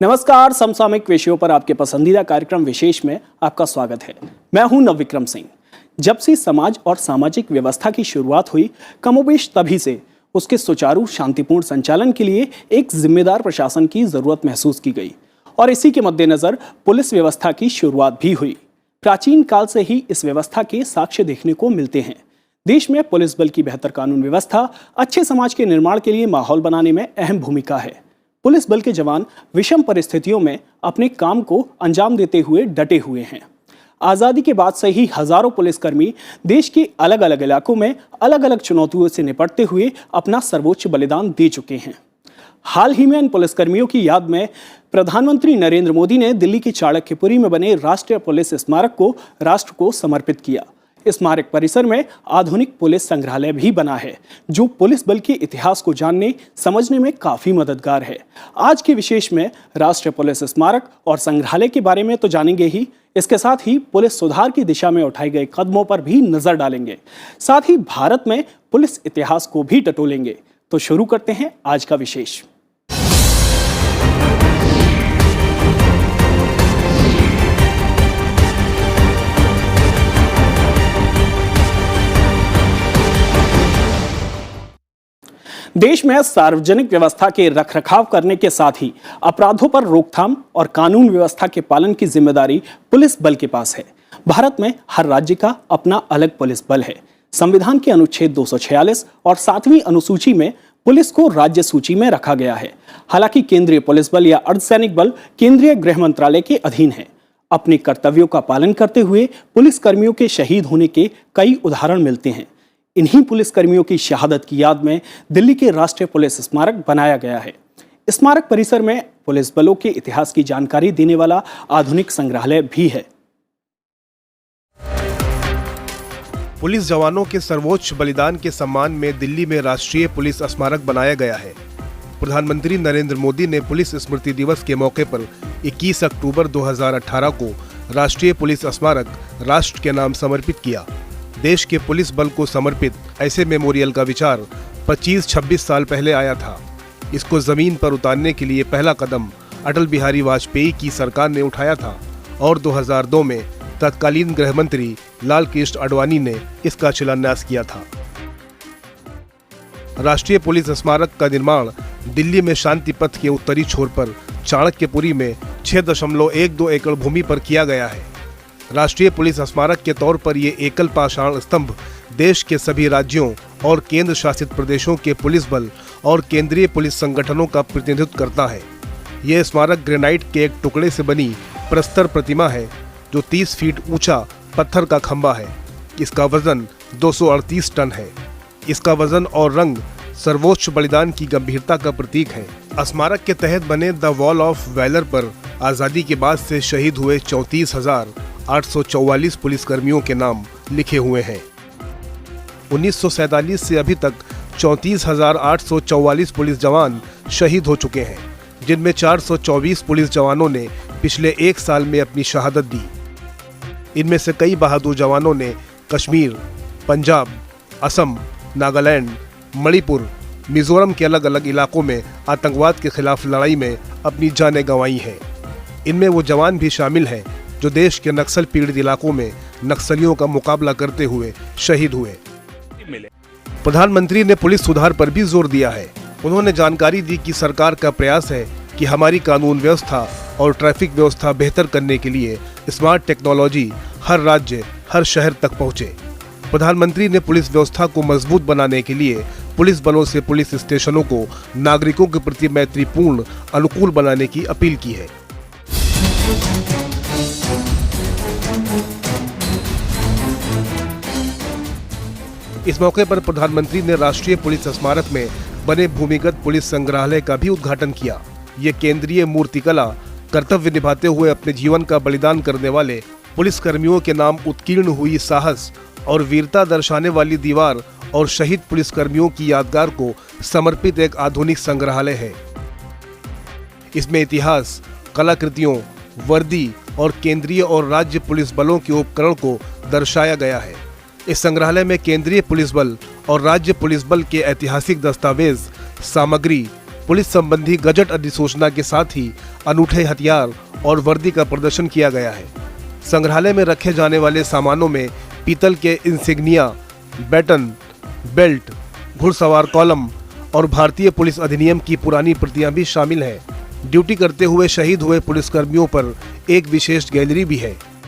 नमस्कार, समसामयिक विषयों पर आपके पसंदीदा कार्यक्रम विशेष में आपका स्वागत है। मैं हूं नवविक्रम सिंह। जब से समाज और सामाजिक व्यवस्था की शुरुआत हुई, कमोबेश तभी से उसके सुचारू शांतिपूर्ण संचालन के लिए एक जिम्मेदार प्रशासन की जरूरत महसूस की गई और इसी के मद्देनजर पुलिस व्यवस्था की शुरुआत भी हुई। प्राचीन काल से ही इस व्यवस्था के साक्ष्य देखने को मिलते हैं। देश में पुलिस बल की बेहतर कानून व्यवस्था अच्छे समाज के निर्माण के लिए माहौल बनाने में अहम भूमिका है। पुलिस बल के जवान विषम परिस्थितियों में अपने काम को अंजाम देते हुए डटे हुए हैं। आजादी के बाद से ही हजारों पुलिसकर्मी देश के अलग अलग इलाकों में अलग अलग चुनौतियों से निपटते हुए अपना सर्वोच्च बलिदान दे चुके हैं। हाल ही में इन पुलिसकर्मियों की याद में प्रधानमंत्री नरेंद्र मोदी ने दिल्ली की चाणक्यपुरी में बने राष्ट्रीय पुलिस स्मारक को राष्ट्र को समर्पित किया। स्मारक परिसर में आधुनिक पुलिस संग्रहालय भी बना है, जो पुलिस बल के इतिहास को जानने समझने में काफी मददगार है। आज के विशेष में राष्ट्रीय पुलिस स्मारक और संग्रहालय के बारे में तो जानेंगे ही, इसके साथ ही पुलिस सुधार की दिशा में उठाए गए कदमों पर भी नजर डालेंगे। साथ ही भारत में पुलिस इतिहास को भी टटोलेंगे। तो शुरू करते हैं आज का विशेष। देश में सार्वजनिक व्यवस्था के रखरखाव करने के साथ ही अपराधों पर रोकथाम और कानून व्यवस्था के पालन की जिम्मेदारी पुलिस बल के पास है। भारत में हर राज्य का अपना अलग पुलिस बल है। संविधान के अनुच्छेद 246 और 7वीं अनुसूची में पुलिस को राज्य सूची में रखा गया है। हालांकि केंद्रीय पुलिस बल या अर्धसैनिक बल केंद्रीय गृह मंत्रालय के अधीन है। अपने कर्तव्यों का पालन करते हुए पुलिसकर्मियों के शहीद होने के कई उदाहरण मिलते हैं। इन्हीं पुलिसकर्मियों की शहादत की याद में दिल्ली के राष्ट्रीय पुलिस स्मारक बनाया गया है। स्मारक परिसर में पुलिस बलों के इतिहास की जानकारी देने वाला आधुनिक संग्रहालय भी है। पुलिस जवानों के सर्वोच्च बलिदान के सम्मान में दिल्ली में राष्ट्रीय पुलिस स्मारक बनाया गया है। प्रधानमंत्री नरेंद्र मोदी ने पुलिस स्मृति दिवस के मौके पर 21 अक्टूबर 2018 को राष्ट्रीय पुलिस स्मारक राष्ट्र के नाम समर्पित किया। देश के पुलिस बल को समर्पित ऐसे मेमोरियल का विचार 25-26 साल पहले आया था। इसको जमीन पर उतारने के लिए पहला कदम अटल बिहारी वाजपेयी की सरकार ने उठाया था और 2002 में तत्कालीन गृह मंत्री लाल कृष्ण आडवाणी ने इसका शिलान्यास किया था। राष्ट्रीय पुलिस स्मारक का निर्माण दिल्ली में शांति पथ के उत्तरी छोर पर चाणक्यपुरी में 6.12 एकड़ भूमि पर किया गया है। राष्ट्रीय पुलिस स्मारक के तौर पर ये एकल पाषाण स्तंभ देश के सभी राज्यों और केंद्र शासित प्रदेशों के पुलिस बल और केंद्रीय पुलिस संगठनों का प्रतिनिधित्व करता है। यह स्मारक ग्रेनाइट के एक टुकड़े से बनी प्रस्तर प्रतिमा है, जो 30 फीट ऊंचा पत्थर का खंभा है। इसका वजन 238 टन है। इसका वजन और रंग सर्वोच्च बलिदान की गंभीरता का प्रतीक है। स्मारक के तहत बने द वॉल ऑफ वैलर पर आजादी के बाद से शहीद हुए 34,844 पुलिसकर्मियों के नाम लिखे हुए हैं। 1947 से अभी तक 34,844 पुलिस जवान शहीद हो चुके हैं, जिनमें 424 पुलिस जवानों ने पिछले एक साल में अपनी शहादत दी। इनमें से कई बहादुर जवानों ने कश्मीर, पंजाब, असम, नागालैंड, मणिपुर, मिजोरम के अलग अलग इलाकों में आतंकवाद के खिलाफ लड़ाई में अपनी जानें गंवाई हैं। इनमें वो जवान भी शामिल हैं जो देश के नक्सल पीड़ित इलाकों में नक्सलियों का मुकाबला करते हुए शहीद हुए। प्रधानमंत्री ने पुलिस सुधार पर भी जोर दिया है। उन्होंने जानकारी दी कि सरकार का प्रयास है कि हमारी कानून व्यवस्था और ट्रैफिक व्यवस्था बेहतर करने के लिए स्मार्ट टेक्नोलॉजी हर राज्य, हर शहर तक पहुंचे। प्रधानमंत्री ने पुलिस व्यवस्था को मजबूत बनाने के लिए पुलिस बलों से पुलिस स्टेशनों को नागरिकों के प्रति मैत्रीपूर्ण, अनुकूल बनाने की अपील की है। इस मौके पर प्रधानमंत्री ने राष्ट्रीय पुलिस स्मारक में बने भूमिगत पुलिस संग्रहालय का भी उद्घाटन किया। ये केंद्रीय मूर्तिकला कर्तव्य निभाते हुए अपने जीवन का बलिदान करने वाले पुलिस कर्मियों के नाम उत्कीर्ण हुई साहस और वीरता दर्शाने वाली दीवार और शहीद पुलिस कर्मियों की यादगार को समर्पित एक आधुनिक संग्रहालय है। इसमें इतिहास, कलाकृतियों, वर्दी और केंद्रीय और राज्य पुलिस बलों के उपकरण को दर्शाया गया है। इस संग्रहालय में केंद्रीय पुलिस बल और राज्य पुलिस बल के ऐतिहासिक दस्तावेज, सामग्री, पुलिस संबंधी गजट अधिसूचना के साथ ही अनूठे हथियार और वर्दी का प्रदर्शन किया गया है। संग्रहालय में रखे जाने वाले सामानों में पीतल के इंसिग्निया, बैटन, बेल्ट, घुड़सवार कॉलम और भारतीय पुलिस अधिनियम की पुरानी प्रतियां भी शामिल हैं। ड्यूटी करते हुए शहीद हुए पुलिसकर्मियों पर एक विशेष गैलरी भी है।